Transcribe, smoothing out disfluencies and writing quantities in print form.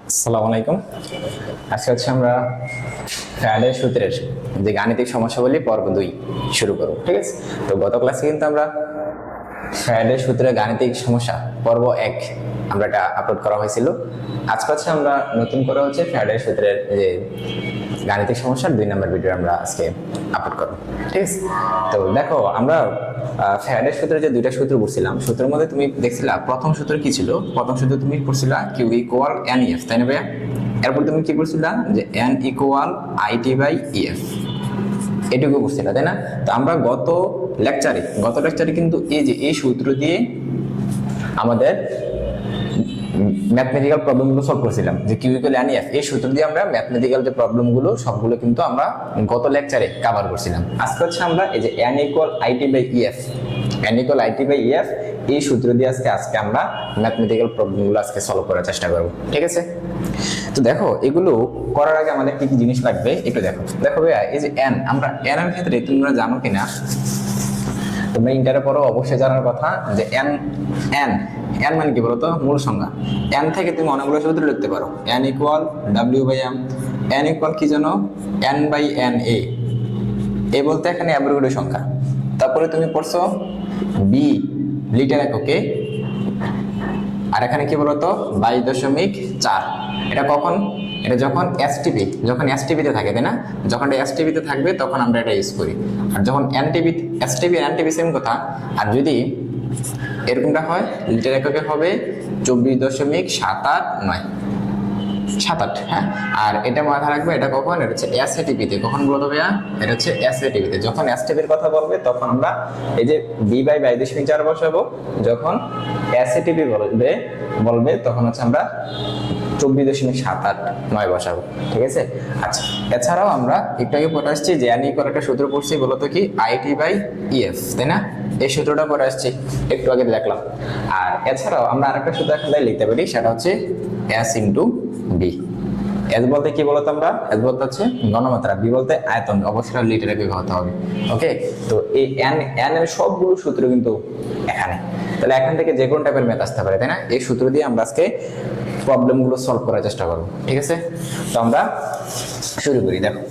আসসালামু আলাইকুম। আজকে আমরা ফ্যারাডের সূত্রের যে গাণিতিক সমস্যাবলী পর্ব 2 শুরু করব। ঠিক আছে, তো গত ক্লাসে কিন্তু আমরা ফ্যারাডের সূত্রের গাণিতিক সমস্যা পর্ব 1 আমরা এটা আপলোড করা হয়েছিল। আজকে আমরা নতুন করে ফ্যারাডের সূত্রের যে গাণিতিক সমস্যার 2 নম্বর ভিডিও আমরা আজকে আপলোড করব। ঠিক আছে, তো দেখো আমরা ফ্যারাডের সূত্রে যে দুইটা সূত্র পড়ছিলাম, সূত্রের মধ্যে তুমি দেখছিলা প্রথম সূত্র কি ছিল? প্রথম সূত্র তুমি পড়ছিলা কিউ ইকুয়াল এন ইএফ, তাই না ভাইয়া? এরপর তুমি কি পড়ছিলা যে N equal IT by EF, এটুকু পড়ছিলা, তাই না? তো আমরা গত লেকচারে কিন্তু এই সূত্র দিয়ে আমাদের ম্যাথমেটিক্যাল প্রবলেমগুলো সলভ করেছিলাম, যে কিউ ইকুয়াল এন ইএফ এই সূত্র দিয়ে আমরা ম্যাথমেটিক্যাল যে প্রবলেমগুলো সবগুলো কিন্তু আমরা গত লেকচারে কভার করছিলাম। আজকে আমরা এই যে N equal IT by EF, এই সূত্র দিয়ে আজকে আমরা ম্যাথমেটিক্যাল প্রবলেমগুলো সলভ করার চেষ্টা করব। ঠিক আছে, তো দেখো এগুলো করার আগে আমাদের কি কি জিনিস লাগবে একটু দেখো ভাইয়া। এই যে এন, আমরা এন এর ক্ষেত্রে তোমরা জানো কিনা, তোমরা ইন্টারে পড়ো অবশ্যই জানার কথা যে এন মানে কি বলতো? মূল সংখ্যা। এন থেকে তুমি অনেকগুলো সূত্র লিখতে পারো। N equal W by M, N equal কি জানো? এন বাই এন এ বলতে এখানে অ্যাবসলিউট সংখ্যা। তারপরে তুমি পড়ছো বি লিটার এককে, আর এখানে কি বলতো? 22.4। এটা কখন? এটা যখন এসটিপিতে থাকে, তাই না? যখন এটা এসটিপিতে থাকবে তখন আমরা এটা ইউজ করি। আর যখন এনটিপি সেম কথা। আর যদি এরকমটা হয়, লিটার এককে হবে 24.789। হ্যাঁ, আর এটা মাথায় রাখবে, এটা কখন? এটা হচ্ছে এসএটিপিতে। কখন বলতো ভাইয়া? এটা হচ্ছে এসএটিপিতে। যখন এসটিপির কথা বলবে তখন আমরা এই যে বি বাই 22.4 বসাবো, যখন এসএটিপি বলবে তখন আমরা 24.789 বসাবো। ঠিক আছে, আচ্ছা। এছাড়াও আমরা একটু আগে পড়ে আসছি যে এন ইকুয়াল একটা সূত্র পড়ছি, বলতো কি? আইটি বাই ইএফ, তাই না? এই সূত্রটা পড়ে আসছি, একটু আগে দেখলাম। আর এছাড়াও আমরা আরেকটা সূত্র এখানে লিখতে পারি, সেটা হচ্ছে এস ইন্টু বি। এস বলতে কি বলতো? আমরা এস বলতে হচ্ছে ঘনমাত্রা, বি বলতে আয়তন, অবশ্যই লিটার একক হতে হবে। ওকে, তো এই এন এর সবগুলো সূত্র কিন্তু এখানে। তাহলে এখান থেকে যে কোনো টাইপের ম্যাথ আসতে পারে, তাই না? এই সূত্র দিয়ে আমরা আজকে প্রবলেমগুলো সলভ করার চেষ্টা করব। ঠিক আছে, তো আমরা শুরু করি। দেখো